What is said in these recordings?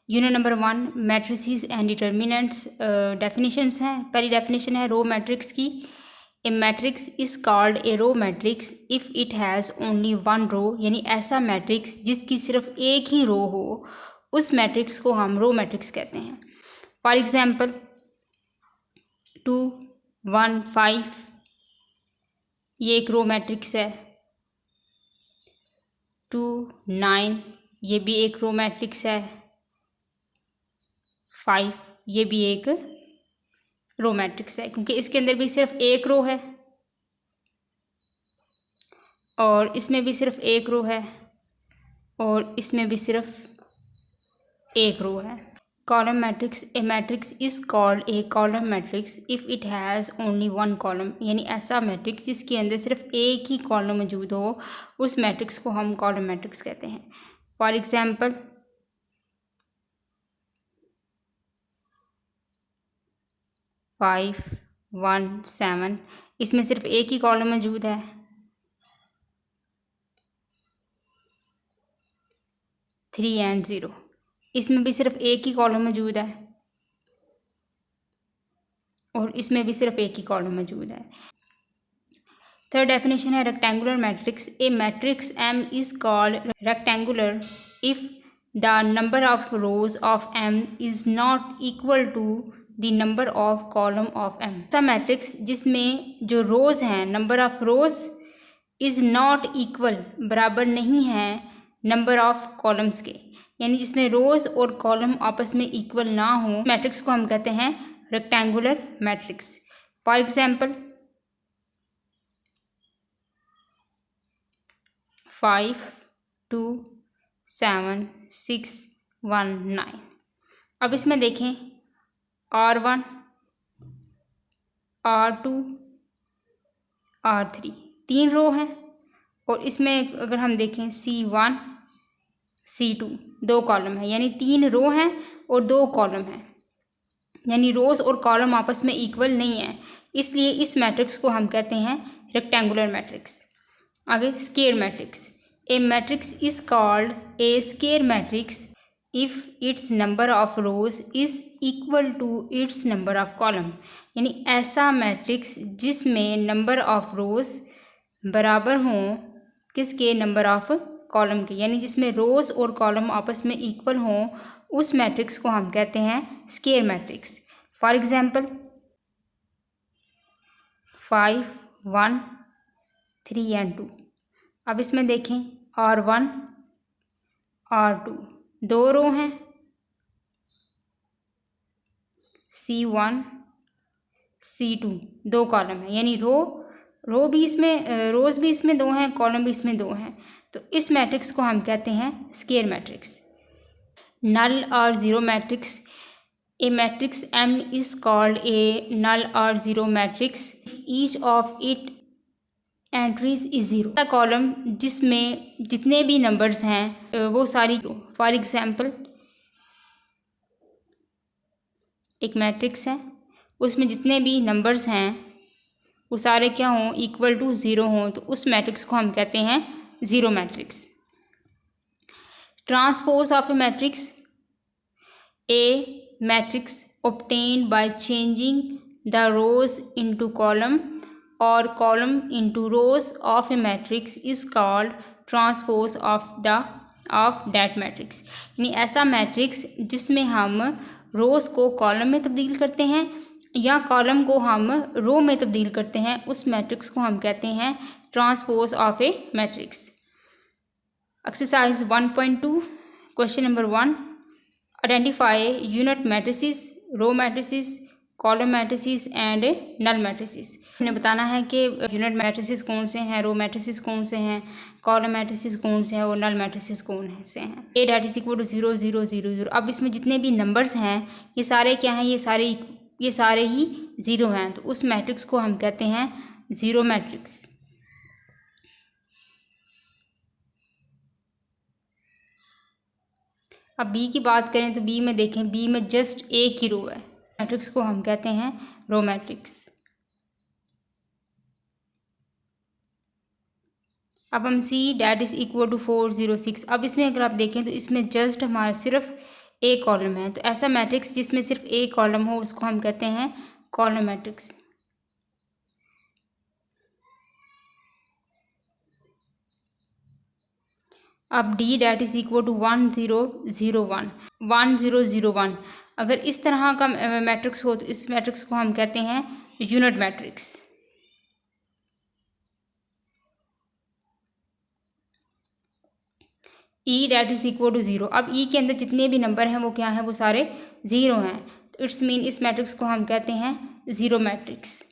Unit number 1 matrices and determinants definitions हैं। पहली definition है रो मैट्रिक्स की। A matrix is called a row matrix if it has only one row, यानी ऐसा matrix जिसकी सिर्फ एक ही रो हो, उस मैट्रिक्स को हम रो मैट्रिक्स कहते हैं। फॉर एग्जाम्पल 2 1 5 ये एक रो मैट्रिक्स है। 2 9 ये भी एक रो मैट्रिक्स है। 5 ये भी एक रो मैट्रिक्स है, क्योंकि इसके अंदर भी सिर्फ एक रो है और इसमें भी सिर्फ एक रो है और इसमें भी सिर्फ एक रो है। Column matrix, a matrix is called A column matrix if it has only one column, यानी ऐसा मैट्रिक्स जिसके अंदर सिर्फ एक ही कॉलम मौजूद हो, उस मैट्रिक्स को हम कॉलम मैट्रिक्स कहते हैं। फॉर एग्जाम्पल 5 1 7 इसमें सिर्फ एक ही कॉलम मौजूद है। 3 एंड 0 इसमें भी सिर्फ एक ही कॉलम मौजूद है और इसमें भी सिर्फ एक ही कॉलम मौजूद है। थर्ड डेफिनेशन है rectangular matrix. A matrix M is called rectangular if the number of rows of M is not equal to the number of column of M. ऐसा मैट्रिक्स जिसमें जो रोज़ हैं, number of rows is not equal, बराबर नहीं है number of columns के, यानी जिसमें रोज़ और कॉलम आपस में इक्वल ना हो, मैट्रिक्स को हम कहते हैं रेक्टेंगुलर मैट्रिक्स। For example 5 2 7 6 1 9। अब इसमें देखें R1 R2 R3 तीन रो हैं और इसमें अगर हम देखें C1 C2 दो कॉलम है, यानी तीन रो हैं और दो कॉलम हैं, यानी रोज़ और कॉलम आपस में इक्वल नहीं है, इसलिए इस मैट्रिक्स को हम कहते हैं रेक्टेंगुलर मैट्रिक्स। आगे square matrix. A matrix is called a square matrix if its number of rows is equal to its number of column, यानी ऐसा मैट्रिक्स जिसमें नंबर ऑफ रोज बराबर हों किसके, नंबर ऑफ कॉलम के, यानी जिसमें रोज़ और कॉलम आपस में इक्वल हों, उस मैट्रिक्स को हम कहते हैं square matrix. For example 5 1 3 and 2। अब इसमें देखें R1 R2 दो रो हैं, C1 C2 दो कॉलम है, यानी रो भी इसमें, रोज़ भी इसमें दो हैं, कॉलम भी इसमें दो हैं, तो इस मैट्रिक्स को हम कहते हैं square matrix. Null or zero matrix. A matrix M is called a null or zero matrix each of it entries is zero. ऐसा कॉलम जिसमें जितने भी नंबर्स हैं वो सारी, फॉर एग्जाम्पल एक मैट्रिक्स है, उसमें जितने भी नंबर्स हैं वो सारे क्या हों, इक्वल टू ज़ीरो हों, तो उस मैट्रिक्स को हम कहते हैं zero matrix. Transpose of a matrix. A matrix obtained by changing the rows into column or column into rows of a matrix is called transpose of that matrix, यानी ऐसा matrix जिसमें हम रोज़ को कॉलम में तब्दील करते हैं या कॉलम को हम रो में तब्दील करते हैं, उस मैट्रिक्स को हम कहते हैं transpose of a matrix. Exercise 1.2 question number 1, identify unit matrices, row matrices, column matrices and null matrices. हमने बताना है कि यूनिट मैट्रिसेस कौन से हैं, रो मैट्रिसेस कौन से हैं, कॉलम मैट्रिसेस कौन से हैं और नल मैट्रिसेस कौन से हैं। A that is equal to 0 0 0 0। अब इसमें जितने भी नंबर्स हैं ये सारे क्या हैं, ये सारे ही ज़ीरो हैं, तो उस मैट्रिक्स को हम कहते हैं ज़ीरो मैट्रिक्स। अब बी की बात करें तो बी में देखें, बी में जस्ट एक ही रो है, मैट्रिक्स को हम कहते हैं रो मैट्रिक्स। अब हम C that is equal to 4 0 6। अब इसमें अगर आप देखें तो इसमें जस्ट हमारा सिर्फ ए कॉलम है। तो ऐसा मैट्रिक्स जिसमें सिर्फ ए कॉलम हो उसको हम कहते हैं कॉलम मैट्रिक्स। अब D that is equal to 1 0 0 1 1 0 0 1, अगर इस तरह का मैट्रिक्स हो तो इस मैट्रिक्स को हम कहते हैं unit matrix. E that is equal to 0, अब ई के अंदर जितने भी नंबर हैं वो क्या हैं, वो सारे ज़ीरो हैं। तो इट्स मीन इस मैट्रिक्स को हम कहते हैं ज़ीरो मैट्रिक्स।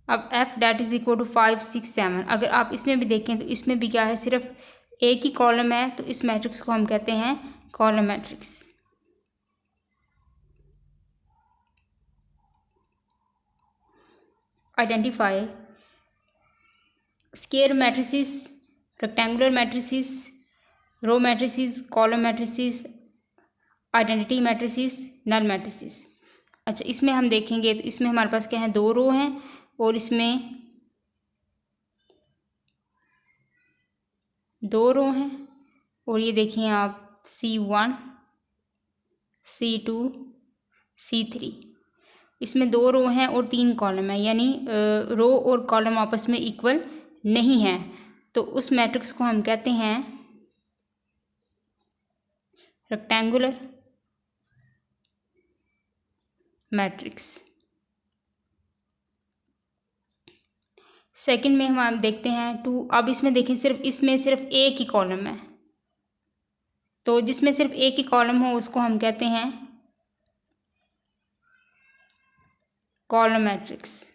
अब F that is equal to 5 6 7, अगर आप इसमें भी देखें तो इसमें भी क्या है, सिर्फ एक ही कॉलम है, तो इस मैट्रिक्स को हम कहते हैं column matrix. Identify square matrices, rectangular matrices, row matrices, column matrices, identity matrices, null matrices. अच्छा, इसमें हम देखेंगे तो इसमें हमारे पास क्या है, दो रो हैं और इसमें दो रो हैं, और ये देखिए आप C1 C2 C3, इसमें दो रो हैं और तीन कॉलम है, यानी रो और कॉलम आपस में इक्वल नहीं है। तो उस मैट्रिक्स को हम कहते हैं रेक्टेंगुलर मैट्रिक्स। सेकंड में हम देखते हैं 2, अब इसमें देखें इसमें सिर्फ एक ही कॉलम है, तो जिसमें सिर्फ एक ही कॉलम हो उसको हम कहते हैं कॉलम मैट्रिक्स।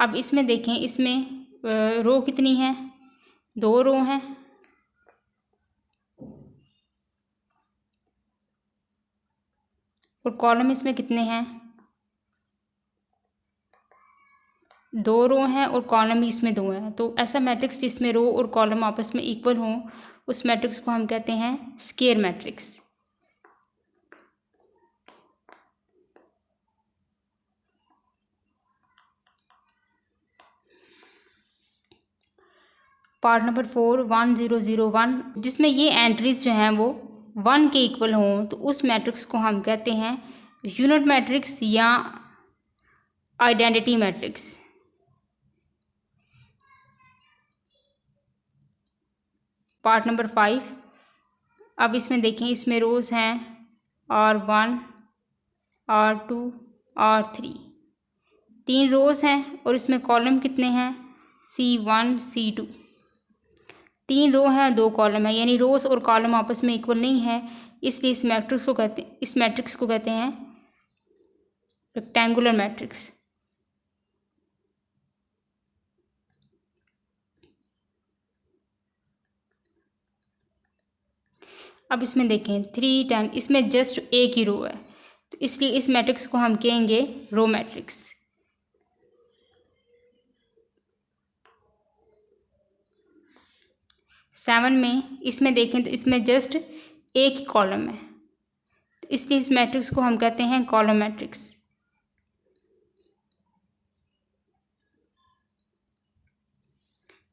अब इसमें देखें, इसमें रो कितनी है, दो रो हैं, और कॉलम इसमें कितने हैं, दो रो हैं और कॉलम भी इसमें दो हैं। तो ऐसा मैट्रिक्स जिसमें रो और कॉलम आपस में इक्वल हों उस मैट्रिक्स को हम कहते हैं स्क्वायर मैट्रिक्स। पार्ट नंबर 4 1 0 0 1, जिसमें ये एंट्रीज जो हैं वो 1 के इक्वल हों तो उस मैट्रिक्स को हम कहते हैं यूनिट मैट्रिक्स या आइडेंटिटी मैट्रिक्स। पार्ट नंबर 5, अब इसमें देखें, इसमें रोज़ हैं R1 R2 R3, तीन रोज़ हैं और इसमें कॉलम कितने हैं, C1 C2, तीन रो हैं दो कॉलम है, यानी रोज़ और कॉलम आपस में इक्वल नहीं है, इसलिए इस मैट्रिक्स को कहते हैं रेक्टेंगुलर मैट्रिक्स। अब इसमें देखें 3 10, इसमें जस्ट एक ही रो है, तो इसलिए इस मैट्रिक्स को हम कहेंगे रो मैट्रिक्स। सेवन में इसमें देखें तो इसमें जस्ट एक ही कॉलम है, तो इसलिए इस मैट्रिक्स को हम कहते हैं कॉलम मैट्रिक्स।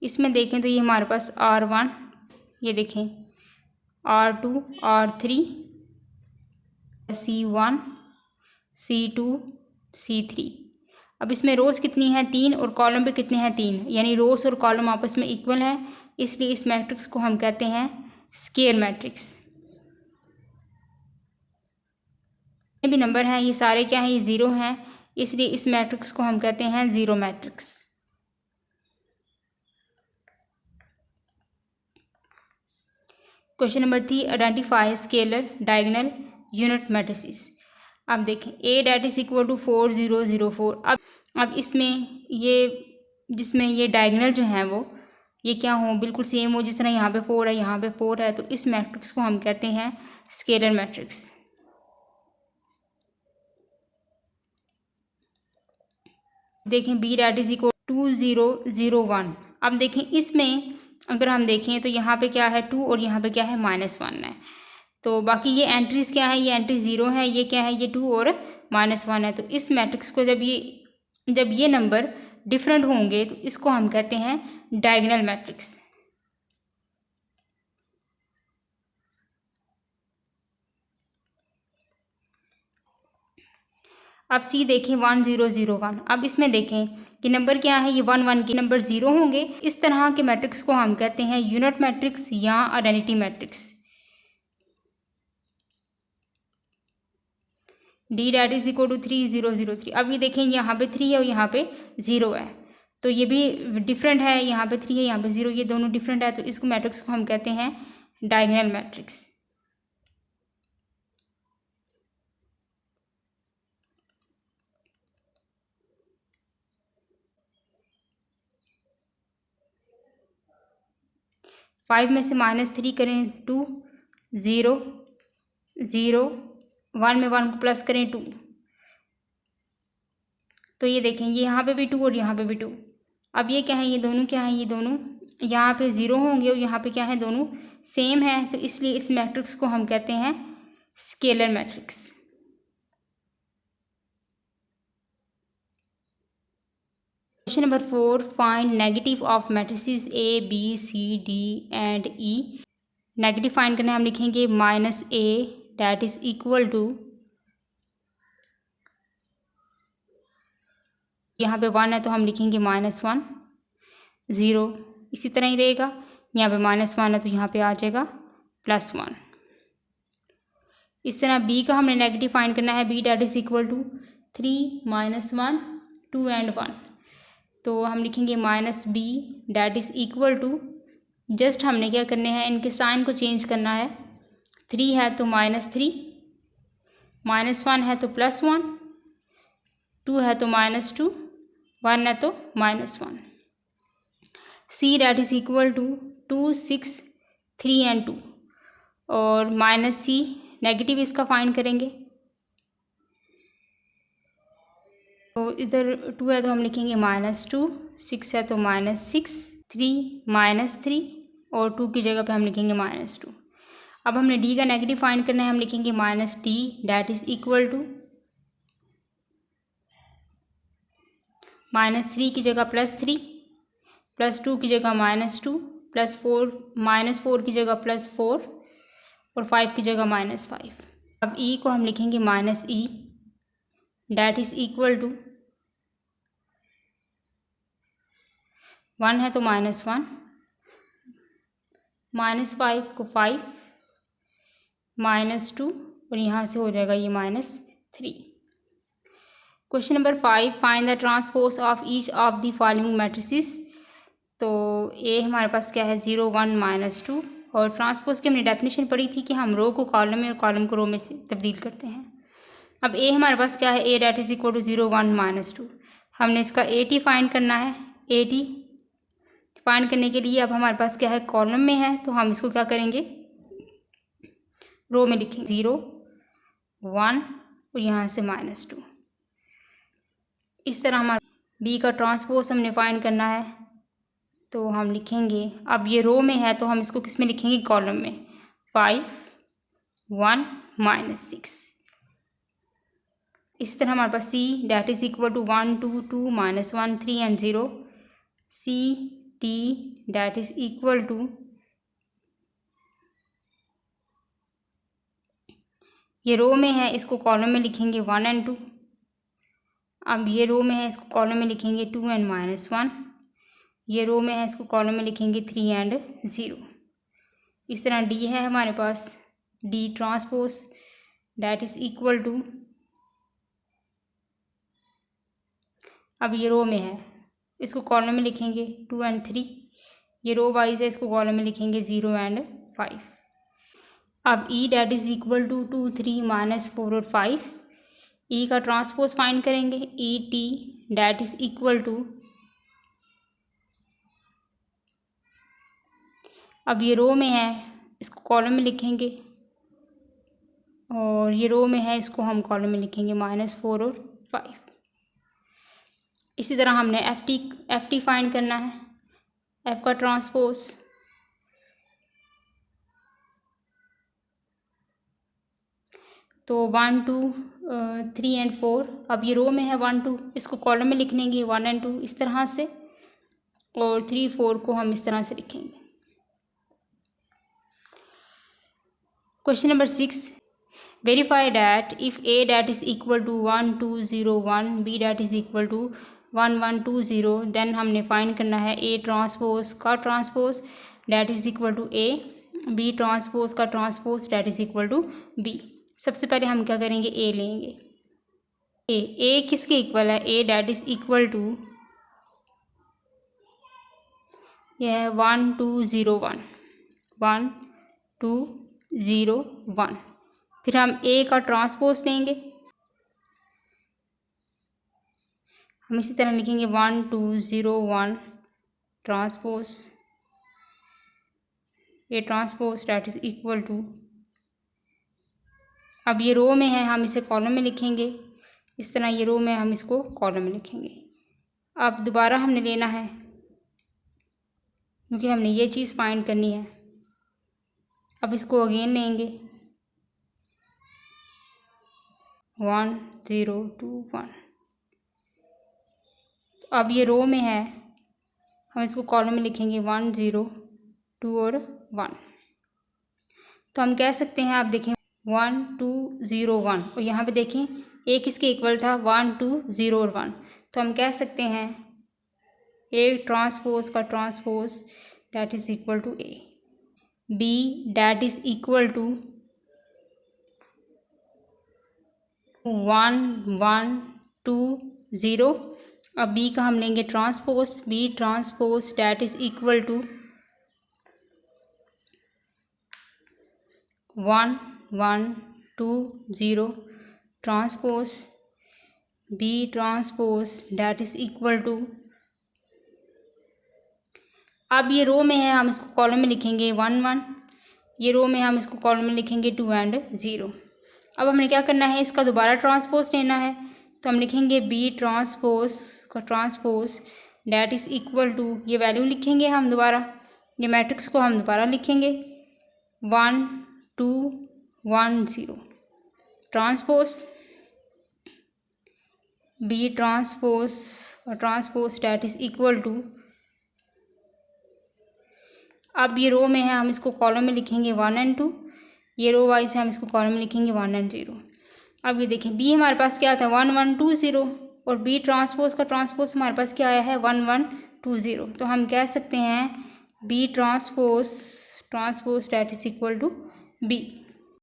इसमें देखें तो ये हमारे पास R1, ये देखें R2 R3 C1 C2 C3, अब इसमें रोज़ कितनी हैं, तीन, और कॉलम पे कितने हैं, तीन, यानी रोज़ और कॉलम आपस में इक्वल हैं, इसलिए इस मैट्रिक्स को हम कहते हैं स्क्वायर मैट्रिक्स। ये भी नंबर हैं, ये सारे क्या हैं, ये ज़ीरो हैं, इसलिए इस मैट्रिक्स को हम कहते हैं zero matrix. Question number 3, identify scalar diagonal unit matrices. अब देखें A that is equal to 4 0 0 4, अब इसमें ये जिसमें ये डायगोनल जो हैं वो ये क्या हो, बिल्कुल सेम हो, जिस तरह यहाँ पे 4 है यहाँ पे 4 है, तो इस मैट्रिक्स को हम कहते हैं स्केलर मैट्रिक्स। देखें B डैट इज इक्वल 2 0 0 1, अब देखें इसमें अगर हम देखें तो यहाँ पे क्या है 2 और यहाँ पे क्या है -1 है, तो बाकी ये एंट्रीज क्या है, ये एंट्री 0 है, ये क्या है, ये 2 और -1 है। तो इस मैट्रिक्स को जब ये नंबर डिफरेंट होंगे तो इसको हम कहते हैं डायगोनल मैट्रिक्स। अब सी देखें 1 0 0 1। अब इसमें देखें कि नंबर क्या है, ये 1 1 के नंबर 0 होंगे। इस तरह के मैट्रिक्स को हम कहते हैं यूनिट मैट्रिक्स या identity matrix. D that is equal to 3 0 0 3। अब ये देखें यहाँ पे 3 है और यहाँ पे 0 है, तो ये भी डिफरेंट है, यहाँ पे 3 है यहाँ पे 0, ये दोनों डिफरेंट है, तो इसको मैट्रिक्स को हम कहते हैं डायगोनल मैट्रिक्स। फाइव में से -3 करें 2 0 0, 1 में 1 को प्लस करें 2, तो ये देखें ये यहाँ पे भी 2 और यहाँ पे भी 2। अब ये क्या है, ये दोनों क्या है, ये दोनों यहाँ पे 0 होंगे और यहाँ पे क्या है, दोनों सेम है, तो इसलिए इस मैट्रिक्स को हम कहते हैं scalar matrix. Question number 4, find negative of matrices A B C D and E। Negative find करना है, हम लिखेंगे -A that is equal to, यहाँ पे 1 है तो हम लिखेंगे -1 0, इसी तरह ही रहेगा। यहाँ पे -1 है तो यहाँ पे आ जाएगा +1। इस तरह B का हमने नेगेटिव फाइंड करना है, B that is equal to 3 -1 2 and 1, तो हम लिखेंगे -B that is equal to, just हमने क्या करने हैं, इनके साइन को चेंज करना है। 3 है तो -3, -1 है तो +1, 2 है तो -2, 1 है तो -1। C that is equal to 2 6 3 and 2, और -C नेगेटिव इसका फाइंड करेंगे, तो इधर 2 है तो हम लिखेंगे -2, 6 है तो -6, 3 -3 और 2 की जगह पे हम लिखेंगे -2। अब हमने D का नेगेटिव फाइंड करना है, हम लिखेंगे -D that is equal to, -3 की जगह +3, +2 की जगह -2, +4 की जगह +4 और 5 की जगह -5। अब E को हम लिखेंगे -E that is equal to, 1 है तो -1, -5 को 5, -2 और यहाँ से हो जाएगा ये -3। Question number 5, find the transpose of each of the following matrices. तो ए हमारे पास क्या है 0 1 -2, और ट्रांसपोज की हमने डेफिनेशन पढ़ी थी कि हम रो को कॉलम में और कॉलम को रो में तब्दील करते हैं। अब ए हमारे पास क्या है, A that is equal to 0 1 -2, हमने इसका AT फाइंड करना है। AT फाइंड करने के लिए अब हमारे पास क्या है, कॉलम में है, तो हम इसको क्या करेंगे, रो में लिखेंगे 0 1 और यहाँ से -2। इस तरह हमारा B का ट्रांसपोज हमने फाइंड करना है, तो हम लिखेंगे, अब ये रो में है तो हम इसको किस में लिखेंगे, कॉलम में, 5 1 -6। इस तरह हमारे पास C that is equal to 1 2 2 -1 3 and 0, C T that is equal to, ये रो में है इसको कॉलम में लिखेंगे 1 एंड 2। अब ये रो में है इसको कॉलम में लिखेंगे 2 एंड -1, ये रो में है इसको कॉलम में लिखेंगे 3 एंड 0। इस तरह D है हमारे पास, D transpose that is equal to, अब ये रो में है इसको कॉलम में लिखेंगे 2 एंड 3, ये रो वाइज है इसको कॉलम में लिखेंगे 0 एंड 5। अब E that is equal to 2 3 -4 और 5, E का ट्रांसपोज फाइंड करेंगे। ET that is equal to, अब ये रो में है इसको कॉलम में लिखेंगे, और ये रो में है इसको हम कॉलम में लिखेंगे -4 और 5। इसी तरह हमने FT फाइंड करना है, F का ट्रांसपोज, तो 1 2 3 एंड 4, अब ये रो में है 1 2, इसको कॉलम में लिख लेंगे 1 एंड 2 इस तरह से, और 3 4 को हम इस तरह से लिखेंगे। Question number 6, verify that if A that is equal to 1 2 0 1, B that is equal to 1 1 2 0, then हमने फाइंड करना है ए ट्रांसपोज का transpose that is equal to A, B transpose का transpose that is equal to B. सबसे पहले हम क्या करेंगे, ए लेंगे। ए किसके इक्वल है, A that is equal to, यह है 1 2 0 1, 1 2 0 1। फिर हम ए का ट्रांसपोज लेंगे, हम इसी तरह लिखेंगे 1 2 0 1 transpose A transpose that is equal to, अब ये रो में है हम इसे कॉलम में लिखेंगे, इस तरह ये रो में हम इसको कॉलम में लिखेंगे। अब दोबारा हमने लेना है क्योंकि हमने ये चीज़ फाइंड करनी है। अब इसको अगेन लेंगे 1 0 2 1, तो अब ये रो में है हम इसको कॉलम में लिखेंगे 1 0 2 और 1। तो हम कह सकते हैं, आप देखें 1 2 0 1, और यहाँ पे देखें ए किसके इक्वल था 1 2 0 और 1, तो हम कह सकते हैं ए ट्रांसपोज का transpose that is equal to A, B that is equal to 1 1 2 0, अब बी का हम लेंगे transpose, B transpose that is equal to 1 1 2 0 transpose, B transpose that is equal to, अब ये रो में है हम इसको कॉलम में लिखेंगे 1 1, ये रो में हम इसको कॉलम में लिखेंगे 2 एंड 0। अब हमने क्या करना है, इसका दोबारा ट्रांसपोज लेना है, तो हम लिखेंगे बी ट्रांसपोज का transpose that is equal to, ये वैल्यू लिखेंगे हम दोबारा, ये मैट्रिक्स को हम दोबारा लिखेंगे 1 2 1 0 ट्रांसपोज, बी ट्रांसपोज और transpose that is equal to, अब ये रो में है हम इसको कॉलम में लिखेंगे 1 एंड 2, ये रो वाइज है हम इसको कॉलम में लिखेंगे 1 एंड 0। अब ये देखें बी हमारे पास क्या था 1 1 2 0, और बी ट्रांसपोज का ट्रांसपोज हमारे पास क्या आया है 1 1 2 0, तो हम कह सकते हैं B transpose that is equal to B.